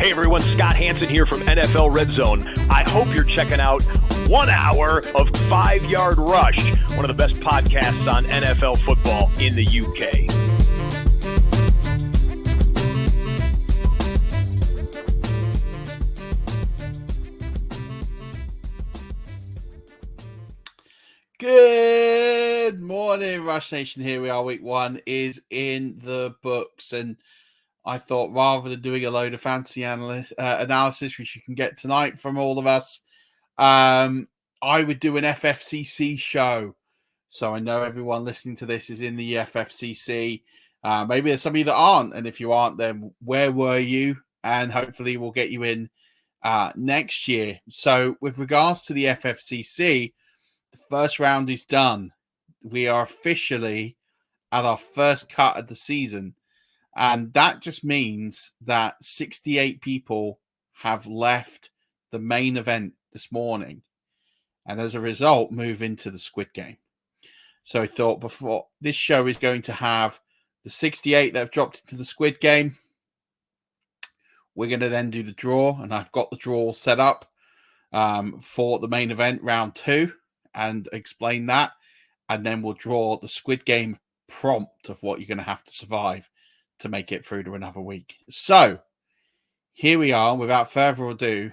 Hey everyone, Scott Hansen here from NFL Red Zone. I hope you're checking out 1 hour of 5-Yard Rush, one of the best podcasts on NFL football in the UK. Good morning, Rush Nation. Here we are. Week 1 is in the books, and I thought rather than doing a load of fancy analysis, which you can get tonight from all of us, I would do an FFCC show. So I know everyone listening to this is in the FFCC. Maybe there's some of you that aren't, and if you aren't, then where were you? And hopefully we'll get you in next year. So with regards to the FFCC, the first round is done. We are officially at our first cut of the season. And that just means that 68 people have left the main event this morning. And as a result, move into the Squid Game. So I thought before this show is going to have the 68 that have dropped into the Squid Game. We're going to then do the draw. And I've got the draw set up for the main event, round 2. And explain that, and then we'll draw the Squid Game prompt of what you're going to have to survive to make it through to another week. So here we are. Without further ado,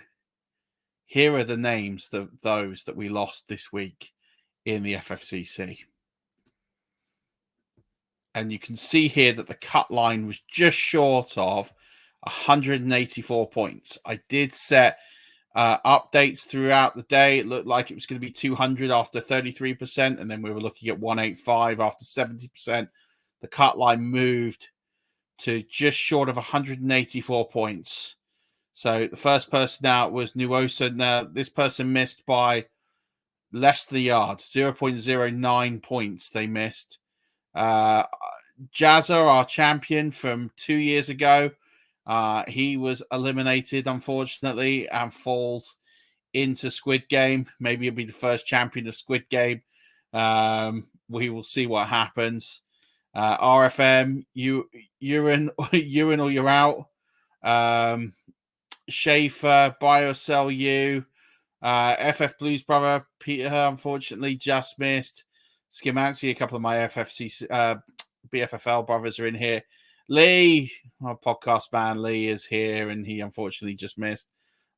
here are the names of those that we lost this week in the FFCC. And you can see here that the cut line was just short of 184 points. I did set updates throughout the day. It looked like it was going to be 200 after 33%, and then we were looking at 185 after 70%. The cut line moved to just short of 184 points. So the first person out was Nuosa. Now, this person missed by less than a yard, 0.09 points they missed. Jazza, our champion from 2 years ago, he was eliminated, unfortunately, and falls into Squid Game. Maybe he'll be the first champion of Squid Game. We will see what happens. RFM, you're in or you're out. Schaefer, BioCell U, FF Blues Brother, Peter, unfortunately, just missed. Schimancy, a couple of my FFC, BFFL brothers are in here. Lee, our podcast man, Lee is here, and he unfortunately just missed.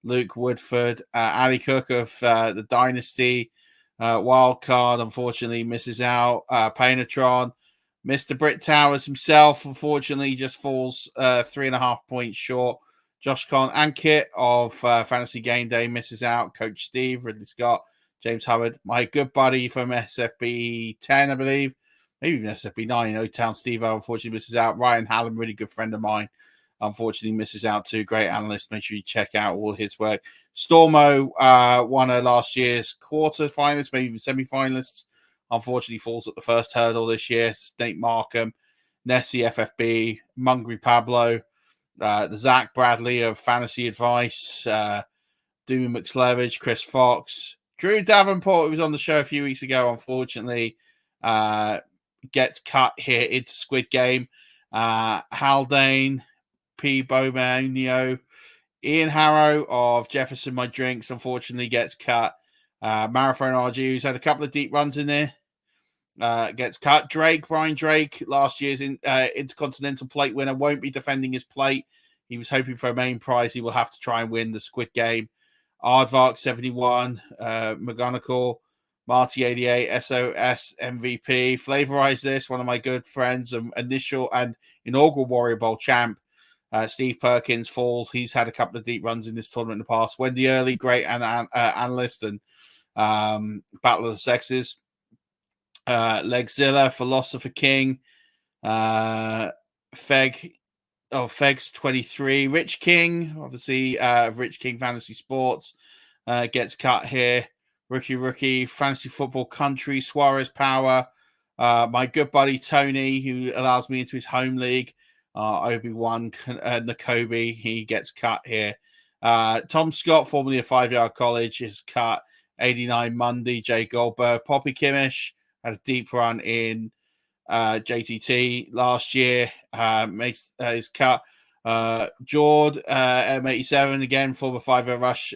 Luke Woodford, Ali Cook of the Dynasty, Wildcard, unfortunately misses out. Painatron, Mr. Britt Towers himself, unfortunately, just falls 3.5 points short. Josh Con and Kit of Fantasy Game Day misses out. Coach Steve, Ridley Scott, James Hubbard, my good buddy from SFB 10, I believe. Maybe even SFB 9, O-Town Steve unfortunately misses out. Ryan Hallam, really good friend of mine, unfortunately misses out too. Great analyst. Make sure you check out all his work. Stormo won her last year's quarterfinalists, maybe even semi-finalists. Unfortunately falls at the first hurdle this year. Nate Markham, Nessie FFB, Mungry Pablo, the Zach Bradley of Fantasy Advice, Doomy McSlevage, Chris Fox, Drew Davenport, who was on the show a few weeks ago, unfortunately, gets cut here into Squid Game. Haldane, P. Bomanio, Ian Harrow of Jefferson My Drinks, unfortunately gets cut. Marathon RG, who's had a couple of deep runs in there, gets cut. Brian Drake, last year's Intercontinental Plate winner, won't be defending his plate. He was hoping for a main prize. He will have to try and win the Squid Game. Aardvark 71, McGonagall, Marty 88, SOS MVP, Flavorize This, one of my good friends, initial and inaugural Warrior Bowl champ, Steve Perkins falls. He's had a couple of deep runs in this tournament in the past. Wendy Early, great analyst and Battle of the Sexes. Legzilla, Philosopher King, Fegs 23, Rich King, obviously Rich King Fantasy Sports gets cut here. Rookie, Fantasy Football Country, Suarez Power, my good buddy Tony, who allows me into his home league, Obi-Wan Nakobe, he gets cut here. Tom Scott, formerly of 5-Yard College, is cut. 89 Monday, Jay Goldberg, Poppy Kimmish had a deep run in JTT last year, makes his cut. Jord, M87, again, former 5-0 Rush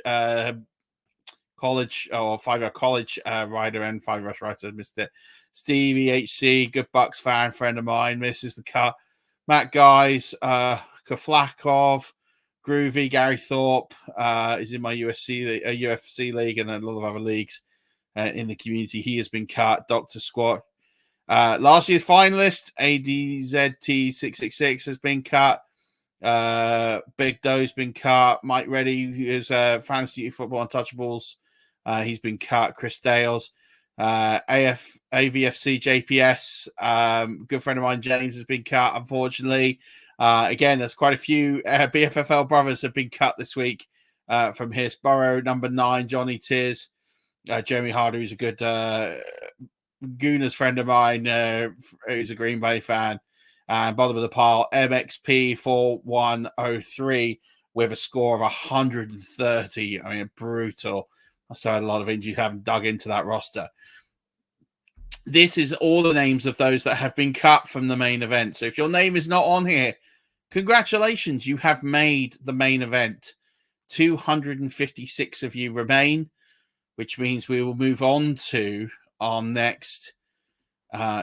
college or 5-0 college rider and 5 Rush writer, missed it. Stevie HC, good Bucks fan, friend of mine, misses the cut. Matt Guys, Kaflakov, Groovy, Gary Thorpe is in my UFC league and a lot of other leagues in the community. He has been cut. Dr. Squat. Last year's finalist, ADZT666, has been cut. Big Doe's been cut. Mike Reddy, who is Fantasy Football Untouchables, he's been cut. Chris Dales. AVFC JPS, good friend of mine, James, has been cut, unfortunately. Again, there's quite a few BFFL brothers have been cut this week from Hillsborough. Number 9, Johnny Tiers. Jeremy Harder, who's a good Gooners friend of mine, who's a Green Bay fan. And bottom of the pile, MXP4103 with a score of 130. I mean, brutal. I saw a lot of injuries, haven't dug into that roster. This is all the names of those that have been cut from the main event. So if your name is not on here, congratulations, you have made the main event. 256 of you remain, which means we will move on to our next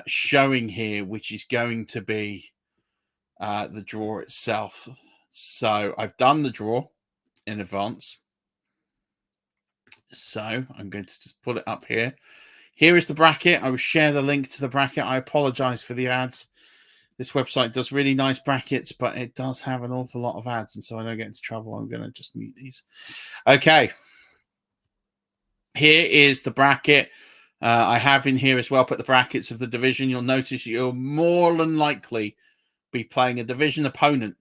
showing here, which is going to be the draw itself. So I've done the draw in advance. So I'm going to just put it up here. Here is the bracket. I will share the link to the bracket. I apologize for the ads. This website does really nice brackets, but it does have an awful lot of ads. And so I don't get into trouble. I'm going to just mute these. Okay. Here is the bracket. I have in here as well put the brackets of the division. You'll notice you'll more than likely be playing a division opponent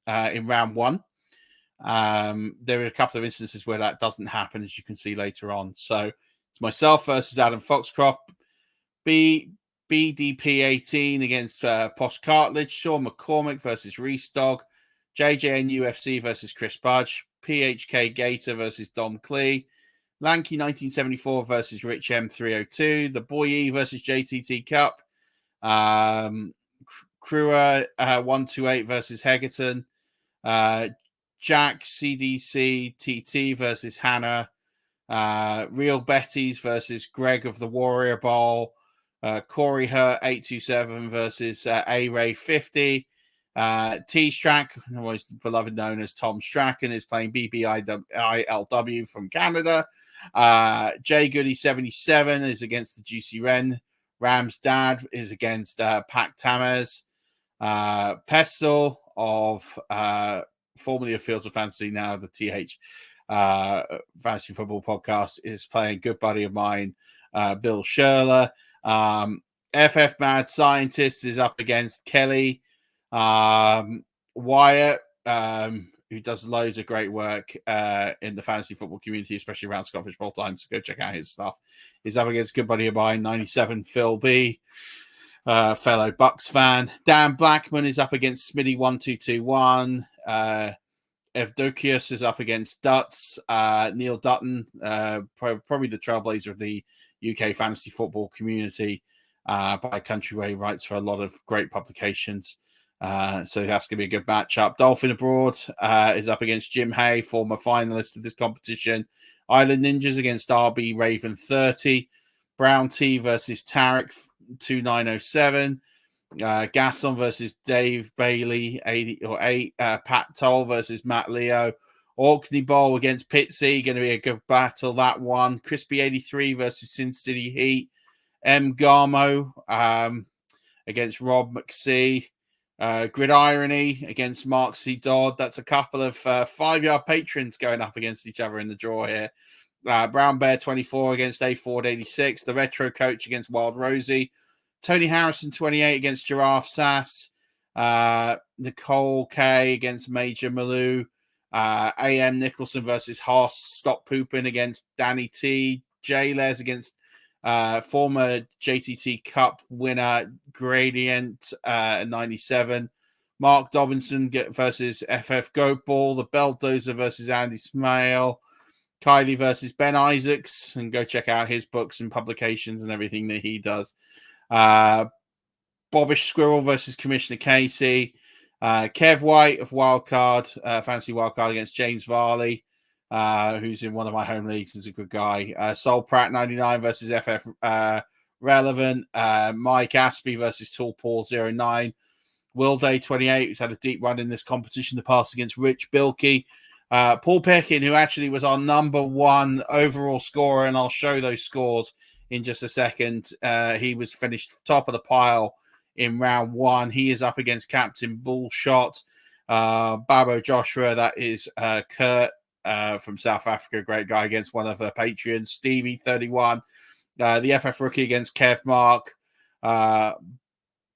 in round 1. There are a couple of instances where that doesn't happen, as you can see later on. So it's myself versus Adam Foxcroft, BDP18 against Posh Cartledge, Sean McCormick versus Reese Dog, JJN UFC versus Chris Budge, PHK Gator versus Dom Clee, Lanky 1974 versus Rich M302, The Boy E versus JTT Cup, Crewer 128 versus Hegerton, Jack CDC TT versus Hannah, Real Betty's versus Greg of the Warrior Bowl, Corey Hurt 827 versus A Ray 50, T Strack, always beloved known as Tom Strachan, is playing BBILW from Canada. Jay Goody 77 is against the Juicy Ren. Ram's dad is against Pac Tamez. Pestle of formerly of Fields of Fantasy, now the TH Fantasy Football Podcast, is playing good buddy of mine, Bill Sherler. FF Mad Scientist is up against Kelly. Wyatt, who does loads of great work in the fantasy football community, especially around Scottish Bowl time, so go check out his stuff. He's up against good buddy of mine, 97 Phil B, fellow Bucks fan. Dan Blackman is up against Smitty 1221. Evdokius is up against Dutz. Neil Dutton, probably the trailblazer of the UK fantasy football community, by country where he writes for a lot of great publications. So that's going to be a good matchup. Dolphin Abroad is up against Jim Hay, former finalist of this competition. Island Ninjas against RB Raven 30. Brown T versus Tarek 2907. Gasson versus Dave Bailey 8. Pat Toll versus Matt Leo. Orkney Bowl against Pitsy, going to be a good battle, that one. Crispy 83 versus Sin City Heat. M Garmo against Rob McSee. Gridirony against Mark C. Dodd. That's a couple of 5-yard patrons going up against each other in the draw here. Brown Bear 24 against A Ford 86. The Retro Coach against Wild Rosie. Tony Harrison 28 against Giraffe Sass. Nicole K against Major Malou. AM Nicholson versus Hoss. Stop Pooping against Danny T. J Les against former JTT Cup winner Gradient 97. Mark Dobinson versus FF Goat Ball. The Belldozer versus Andy Smale. Kylie versus Ben Isaacs. And go check out his books and publications and everything that he does. Bobbish Squirrel versus Commissioner Casey. Kev White of Wildcard, Fantasy Wildcard against James Varley, who's in one of my home leagues. He's a good guy. Sol Pratt 99 versus FF Relevant. Mike Aspie versus Tall Paul 09. Will Day 28, who's had a deep run in this competition, the pass against Rich Bilkey. Paul Peckin, who actually was our number one overall scorer, and I'll show those scores in just a second. He was finished top of the pile in round one. He is up against Captain Bullshot. Babo Joshua, that is Kurt from South Africa, great guy, against one of the Patreons. Stevie 31, the FF rookie against Kev Mark.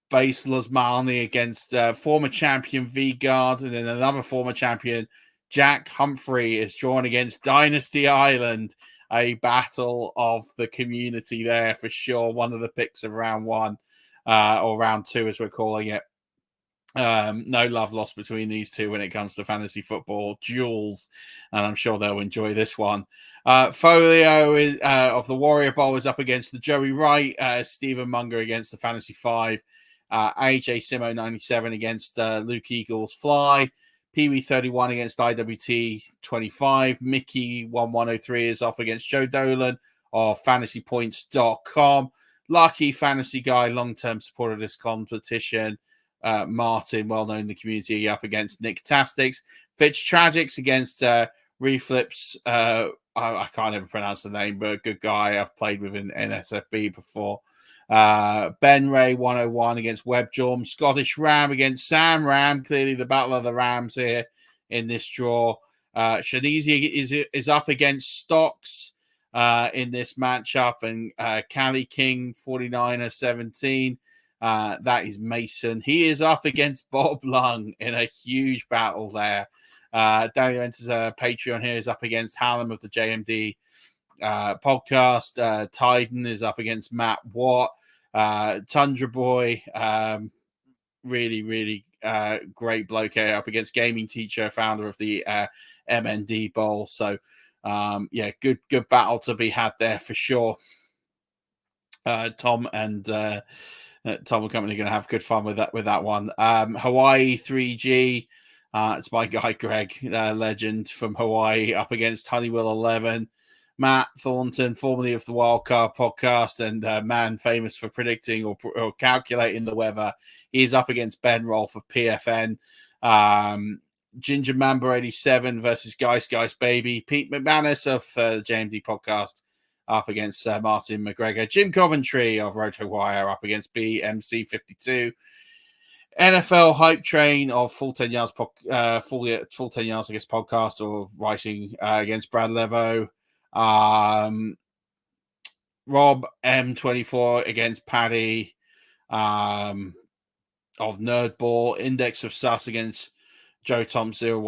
Base Luzmani against former champion V-Guard, and then another former champion, Jack Humphrey, is drawn against Dynasty Island. A battle of the community there for sure. One of the picks of round one, or round two as we're calling it. No love lost between these two when it comes to fantasy football duels, and I'm sure they'll enjoy this one. Folio is, of the Warrior Bowl is up against the Joey Wright. Stephen Munger against the Fantasy 5. AJ Simo 97 against Luke Eagles Fly. Pee-wee 31 against IWT 25. Mickey 1103 is off against Joe Dolan of fantasypoints.com. Lucky fantasy guy, long-term supporter of this competition. Martin, well known in the community, up against Nick Tastics. Fitch Tragics against Reflips. I can't ever pronounce the name, but good guy. I've played with in NSFB before. Ben Ray 101 against Web Jorm. Scottish Ram against Sam Ram. Clearly the battle of the Rams here in this draw. Shanizi is up against Stocks in this matchup, and Cali King 49er 17. That is Mason. He is up against Bob Lung in a huge battle there. Daniel enters a Patreon here, is up against Hallam of the JMD podcast. Tyden is up against Matt Watt. Tundra Boy, really great bloke here, up against Gaming Teacher, founder of the MND Bowl. So good battle to be had there for sure. Tom and Tom and company are going to have good fun with that one. Hawaii 3G, it's my guy Greg, legend from Hawaii, up against Honeywell 11. Matt Thornton, formerly of the Wildcard podcast and man famous for predicting or calculating the weather, he is up against Ben Rolfe of PFN. Ginger Mamba 87 versus Geist Baby. Pete McManus of the JMD podcast up against Martin McGregor. Jim Coventry of RotoWire up against BMC 52. NFL Hype Train of Full 10 Yards, Full 10 Yards, I guess, podcast or writing against Brad Levo. Rob M24 against Paddy of Nerdball. Index of Sus against Joe Tom 016.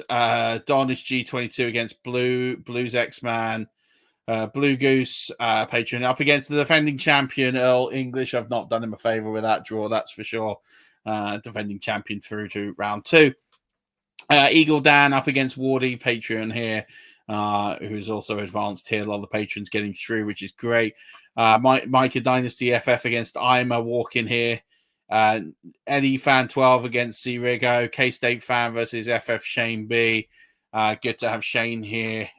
Donish G22 against Blues X-Man. Blue Goose, Patreon, up against the defending champion, Earl English. I've not done him a favor with that draw, that's for sure. Defending champion through to round two. Eagle Dan up against Wardy, Patreon here, who's also advanced here. A lot of the patrons getting through, which is great. Micah Dynasty FF against Ima walking here. Eddie Fan 12 against C Rigo. K-State Fan versus FF Shane B. Good to have Shane here.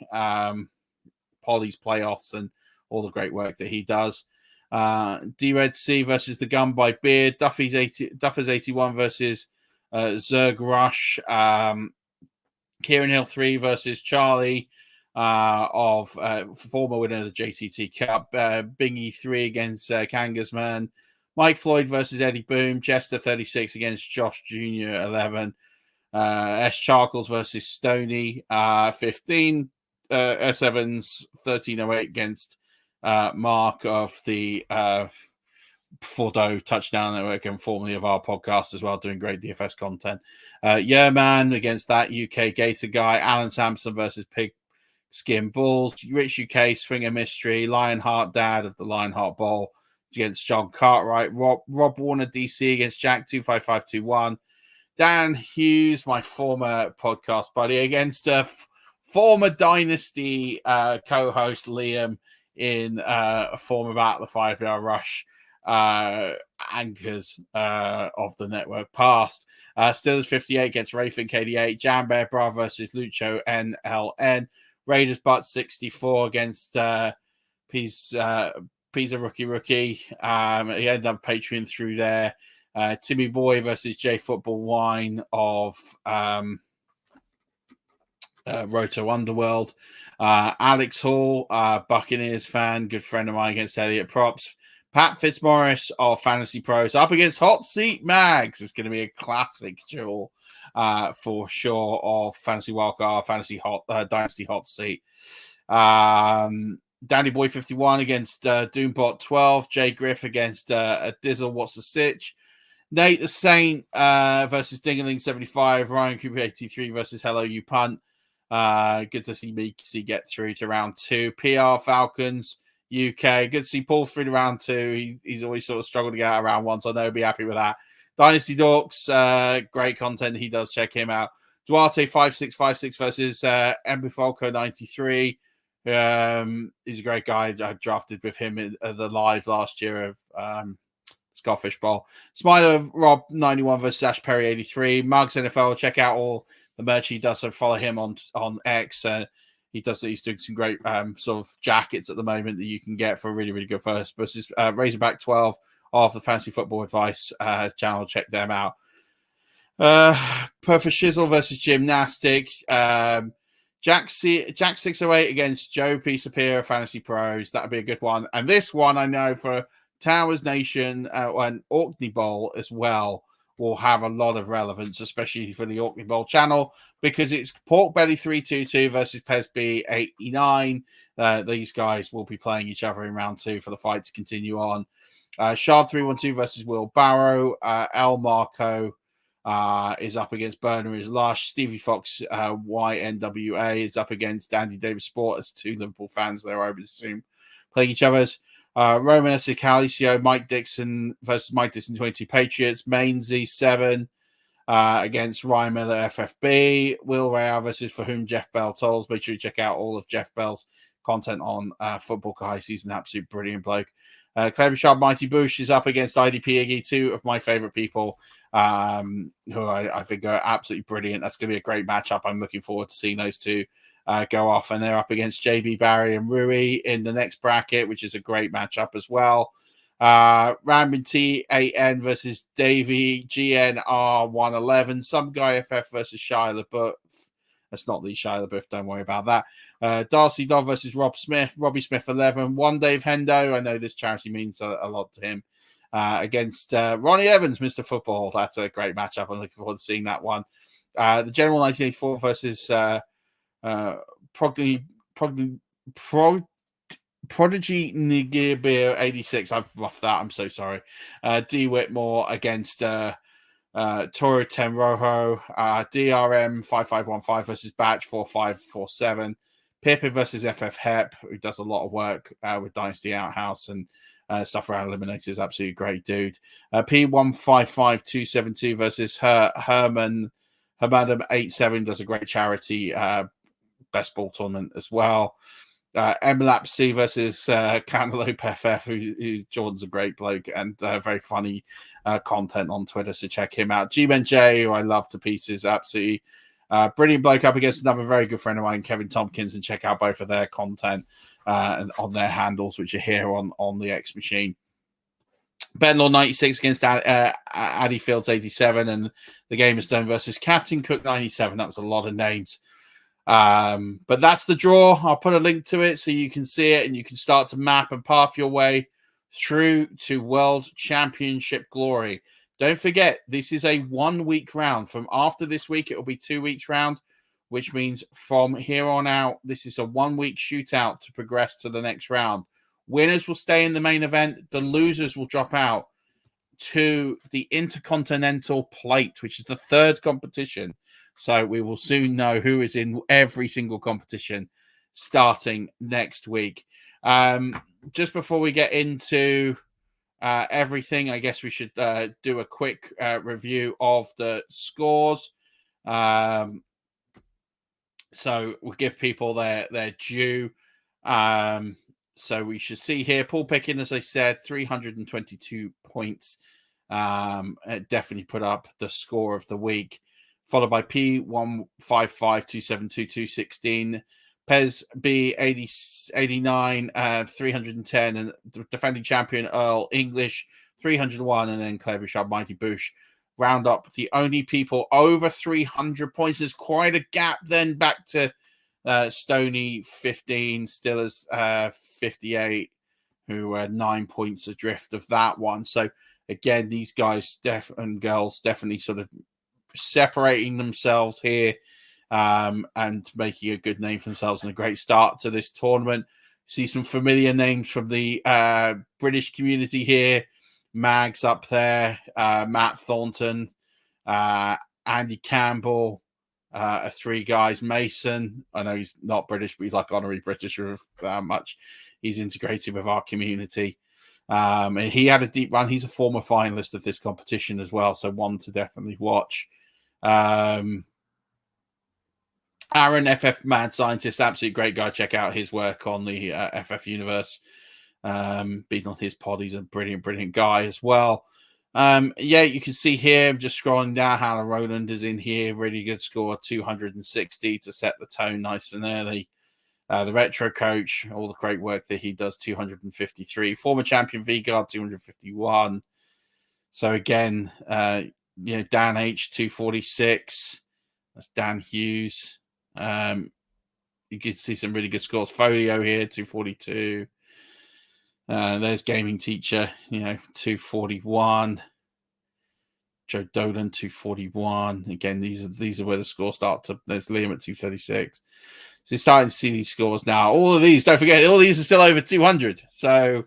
Polly's playoffs and all the great work that he does. D-Red C versus the Gun by Beard. Duffers 81 versus Zerg Rush. Kieran Hill 3 versus Charlie of former winner of the JTT Cup. Bingy 3 against Kangasman. Mike Floyd versus Eddie Boom. Chester 36 against Josh Jr. 11. S Charcoals versus Stony 15. S Evans 1308 against Mark of the Fordo Touchdown Network and formerly of our podcast as well, doing great DFS content. Man against that UK Gator guy. Alan Sampson versus Pig Skin Bulls. Rich UK Swinger Mystery. Lionheart Dad of the Lionheart Bowl against John Cartwright. Rob Warner DC against Jack 25521. Dan Hughes, my former podcast buddy, against former Dynasty co-host Liam in a former Battle of the 5 Yard Rush anchors of the network past. Steelers 58 gets Rayfin KD8. Jambear Bra versus Lucho NLN. Raiders Butt 64 against Pizza Rookie. He ended up Patreon through there. Timmy Boy versus J Football Wine of Roto Underworld. Alex Hall, Buccaneers fan, good friend of mine against Elliot Props. Pat Fitzmaurice of Fantasy Pros up against Hot Seat Mags. It's going to be a classic duel for sure of Fantasy Wildcard, Fantasy Dynasty Hot Seat. Danny Boy 51 against Doombot 12. Jay Griff against Dizzle. What's the Sitch? Nate the Saint versus Dingaling 75. Ryan Cooper 83 versus Hello You Punt. Good to see me get through to round 2. PR Falcons UK. Good to see Paul through to round 2. He's always sort of struggled to get out of round 1, so I know he'll be happy with that. Dynasty Dorks, great content. He does. Check him out. Duarte 5656 versus Ember Falco 93. He's a great guy. I drafted with him in the live last year of Scottish Bowl. Smiler Rob 91 versus Ash Perry 83. Mugs NFL. Check out all the merch he does. So follow him on X. He's doing some great sort of jackets at the moment that you can get for a really, really good first. Versus Razorback 12 of the Fantasy Football Advice channel. Check them out. Perfect Shizzle versus Gymnastic. Jack 608 against Joe P. Superior Fantasy Pros. That'd be a good one. And this one I know for Towers Nation and Orkney Bowl as well will have a lot of relevance, especially for the Orkney Bowl channel, because it's Pork Belly 322 versus Pesby 89. These guys will be playing each other in round 2 for the fight to continue on. Shard 312 versus Will Barrow. El Marco is up against Burner is Lush. Stevie Fox YNWA is up against Andy Davis Sport. As 2 Liverpool fans there, I would assume, playing each other's. Roman Calicio, Mike Dixon versus Mike Dixon 22 Patriots. Main Z7 against Ryan Miller FFB. Will Real versus For Whom Jeff Bell Tolls. Make sure you check out all of Jeff Bell's content on Football Guys. He's an absolute brilliant bloke. Clever Sharp Mighty Bush is up against IDP Iggy, 2 of my favorite people who I think are absolutely brilliant. That's going to be a great matchup. I'm looking forward to seeing those 2 go off, and they're up against JB Barry and Rui in the next bracket, which is a great matchup as well. Rambin T8N versus Davey GNR 111. Some guy FF versus Shia LaBeouf. That's not the Shia LaBeouf. Don't worry about that. Darcy Dodd versus Rob Smith. Robbie Smith 11. One Dave Hendo. I know this charity means a lot to him. Against Ronnie Evans, Mr. Football. That's a great matchup. I'm looking forward to seeing that one. The General 1984 versus Prodigy Nigibir 86. I've roughed that. I'm so sorry. D Whitmore against Toro Tenrojo. DRM 5515 versus Batch 4547. Pippin versus FF Hep, who does a lot of work with Dynasty Outhouse and stuff around Eliminators. Absolutely great dude. P155272 versus Herman 87 does a great charity best ball tournament as well. Emlap C versus Cantaloupe FF, who Jordan's a great bloke and very funny content on Twitter, so check him out. G-Men J, who I love to pieces, absolutely brilliant bloke, up against another very good friend of mine, Kevin Tompkins, and check out both of their content and on their handles, which are here on the X Machine. Benlaw 96 against Addy Fields 87, and the Gamers Stone versus Captain Cook 97. That was a lot of names. But that's the draw. I'll put a link to it so you can see it and you can start to map and path your way through to World Championship glory. Don't forget, this is a 1-week round. From after this week, it will be 2 weeks round, which means from here on out, this is a 1-week shootout to progress to the next round. Winners will stay in the main event. The losers will drop out to the Intercontinental Plate, which is the 3rd competition. So we will soon know who is in every single competition starting next week. Just before we get into everything, I guess we should do a quick review of the scores. So we'll give people their due. So we should see here, Paul Pickin, as I said, 322 points. Definitely put up the score of the week, followed by P1552722216, Pez B 89, 310, and the defending champion Earl English 301, and then Claire Bouchard, Mighty Bush round up the only people over 300 points. There's quite a gap then back to Stoney 15, Stillers 58, who are 9 points adrift of that one. So again, these guys and girls definitely sort of separating themselves here and making a good name for themselves and a great start to this tournament. See some familiar names from the British community here. Mags up there, Matt Thornton, Andy Campbell, 3 guys. Mason, I know he's not British, but he's like honorary British with how much he's integrated with our community. And he had a deep run. He's a former finalist of this competition as well, so one to definitely watch. Aaron FF Mad Scientist, absolute great guy. Check out his work on the FF universe. Being on his pod, he's a brilliant guy as well. Yeah, you can see here, just scrolling down, Hannah Rowland is in here. Really good score, 260 to set the tone nice and early. The retro coach, all the great work that he does, 253. Former champion V-Guard, 251. So again, Dan H, 246. That's Dan Hughes. You can see some really good scores. Folio here, 242. There's Gaming Teacher, 241. Joe Dolan, 241. Again, these are where the scores start to. There's Liam at 236. So you're starting to see these scores now. All of these, don't forget, all these are still over 200. So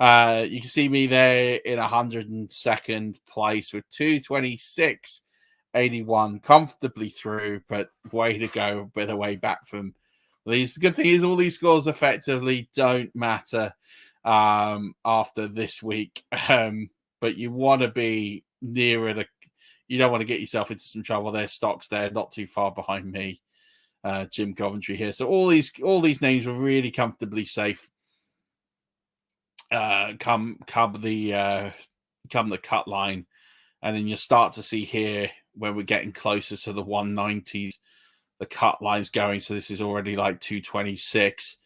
you can see me there in 102nd place with 226.81, comfortably through, but way to go, a bit of way back from these. The good thing is all these scores effectively don't matter after this week. But you want to be nearer you don't want to get yourself into some trouble. There's stocks there, not too far behind me. Jim Coventry here. So all these names were really comfortably safe. Come the cut line, and then you start to see here when we're getting closer to the 190s, the cut line's going. So this is already like 226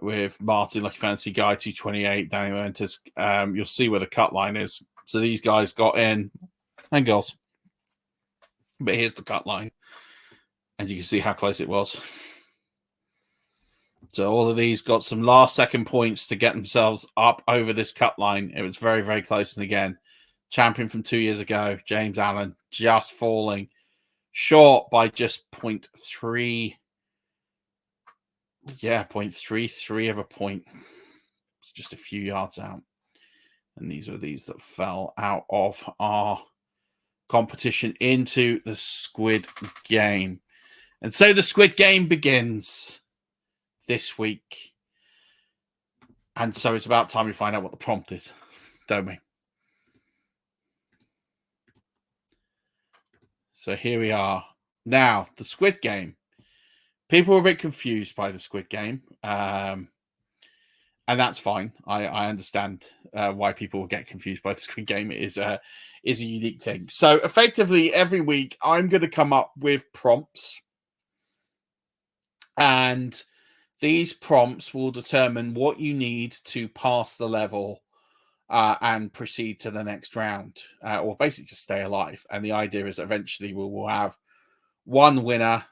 with Martin Lucky Fancy Guy 228. Daniel enters. You'll see where the cut line is. So these guys got in, and girls, but here's the cut line. And you can see how close it was. So all of these got some last second points to get themselves up over this cut line. It was very, very close. And again, champion from 2 years ago, James Allen, just falling short by just 0.3. Yeah, 0.33 of a point. It's just a few yards out. And these were these that fell out of our competition into the Squid Game. And so the Squid Game begins this week. And so it's about time we find out what the prompt is, don't we? So here we are. Now, the Squid Game. People were a bit confused by the Squid Game. And that's fine. I understand why people will get confused by the Squid Game. It is a unique thing. So effectively, every week, I'm going to come up with prompts. And these prompts will determine what you need to pass the level and proceed to the next round, or basically just stay alive. And the idea is eventually we will have one winner.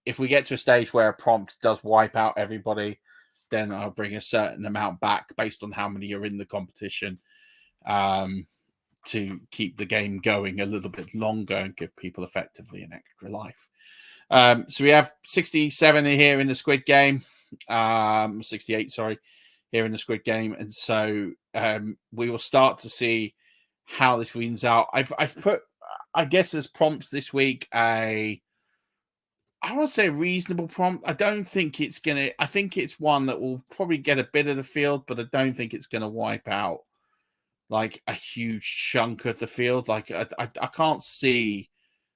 If we get to a stage where a prompt does wipe out everybody, then I'll bring a certain amount back based on how many are in the competition to keep the game going a little bit longer and give people effectively an extra life. So we have 67 here in the Squid Game, 68, sorry, here in the Squid Game. And so we will start to see how this wins out. I've put, I guess, as prompts this week, I want to say a reasonable prompt. I don't think it's going to, I think it's one that will probably get a bit of the field, but I don't think it's going to wipe out like a huge chunk of the field. Like I can't see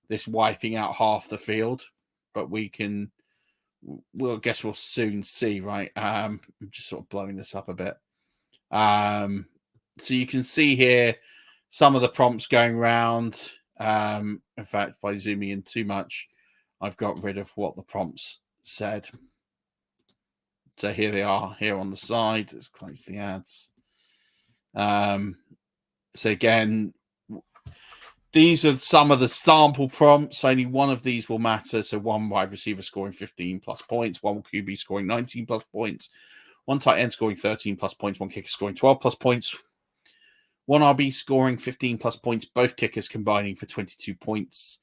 this wiping out half the field, but we can we'll guess we'll soon see, right? I'm just sort of blowing this up a bit. So you can see here some of the prompts going around. In fact, by zooming in too much, I've got rid of what the prompts said. So here they are here on the side. Let's close the ads. So again, these are some of the sample prompts. Only one of these will matter. So one wide receiver scoring 15 plus points, one QB scoring 19 plus points, one tight end scoring 13 plus points, one kicker scoring 12 plus points, one RB scoring 15 plus points, both kickers combining for 22 points,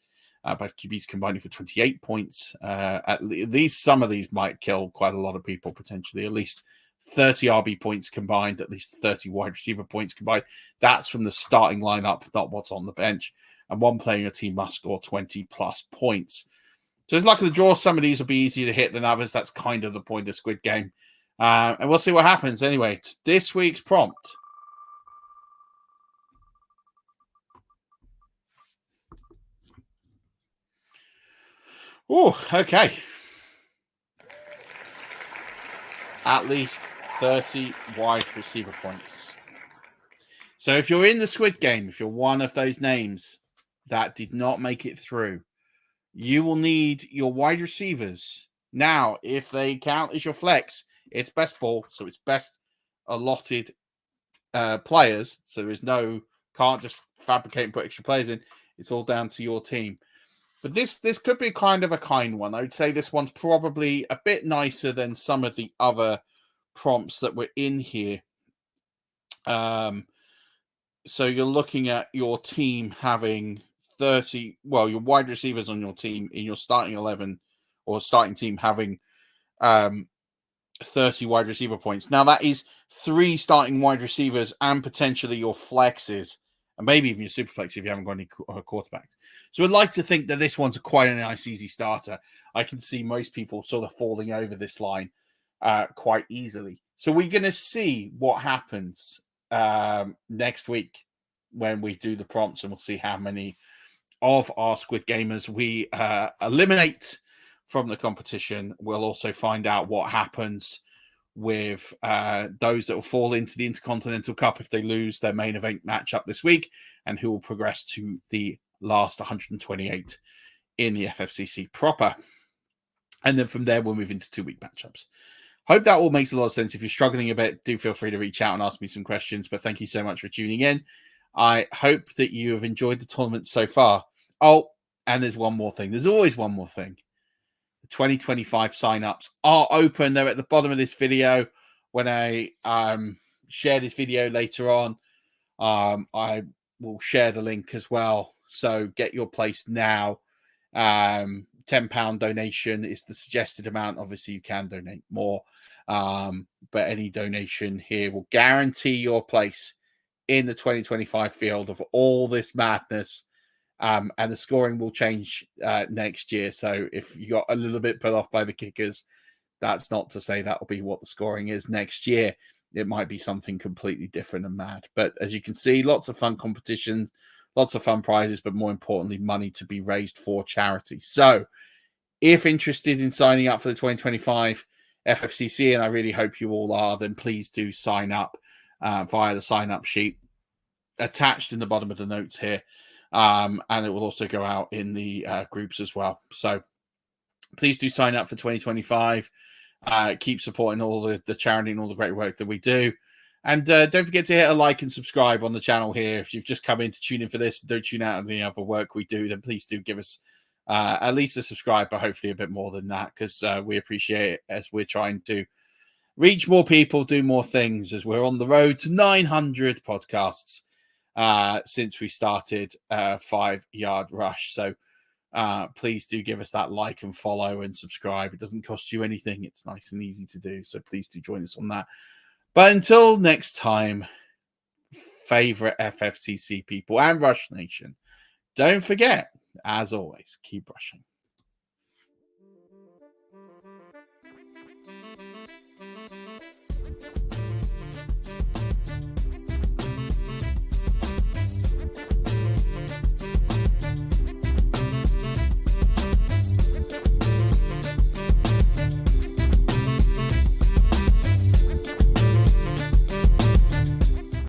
both QBs combining for 28 points. At least some of these might kill quite a lot of people potentially. At least 30 RB points combined, at least 30 wide receiver points combined. That's from the starting lineup, not what's on the bench. And one playing a team must score 20 plus points. So it's luck of the draw. Some of these will be easier to hit than others. That's kind of the point of Squid Game. And we'll see what happens. Anyway, this week's prompt. Oh, okay. At least 30 wide receiver points. So if you're in the Squid Game, if you're one of those names that did not make it through, you will need your wide receivers. Now, if they count as your flex, it's best ball, so it's best allotted players. So there is can't just fabricate and put extra players in. It's all down to your team. But this could be kind of a kind one. I would say this one's probably a bit nicer than some of the other prompts that were in here. So you're looking at your team having 30, your wide receivers on your team in your starting 11 or starting team having 30 wide receiver points. Now that is 3 starting wide receivers and potentially your flexes, and maybe even your super flex if you haven't got any quarterbacks. So I'd like to think that this one's quite a nice, easy starter. I can see most people sort of falling over this line quite easily. So we're going to see what happens next week when we do the prompts, and we'll see how many of our Squid Gamers we eliminate from the competition. We'll also find out what happens with those that will fall into the Intercontinental Cup if they lose their main event matchup this week, and who will progress to the last 128 in the FFCC proper. And then from there, we'll move into 2-week matchups. Hope that all makes a lot of sense. If you're struggling a bit, do feel free to reach out and ask me some questions. But thank you so much for tuning in. I hope that you have enjoyed the tournament so far. Oh, and there's one more thing. There's always one more thing. The 2025 signups are open. They're at the bottom of this video. When I share this video later on, I will share the link as well. So get your place now. £10 donation is the suggested amount. Obviously, you can donate more. But any donation here will guarantee your place in the 2025 field of all this madness. And the scoring will change next year. So if you got a little bit put off by the kickers, that's not to say that will be what the scoring is next year. It might be something completely different and mad. But as you can see, lots of fun competitions, lots of fun prizes, but more importantly, money to be raised for charity. So if interested in signing up for the 2025 FFCC, and I really hope you all are, then please do sign up via the sign-up sheet attached in the bottom of the notes here. And it will also go out in the groups as well. So please do sign up for 2025. Keep supporting all the charity and all the great work that we do. And don't forget to hit a like and subscribe on the channel here. If you've just come in to tune in for this, don't tune out on any other work we do, then please do give us at least a subscribe, but hopefully a bit more than that, because we appreciate it as we're trying to reach more people, do more things, as we're on the road to 900 podcasts since we started 5 Yard Rush. So please do give us that like and follow and subscribe. It doesn't cost you anything. It's nice and easy to do. So please do join us on that. But until next time, favorite FFCC people and Rush Nation, don't forget, as always, keep rushing.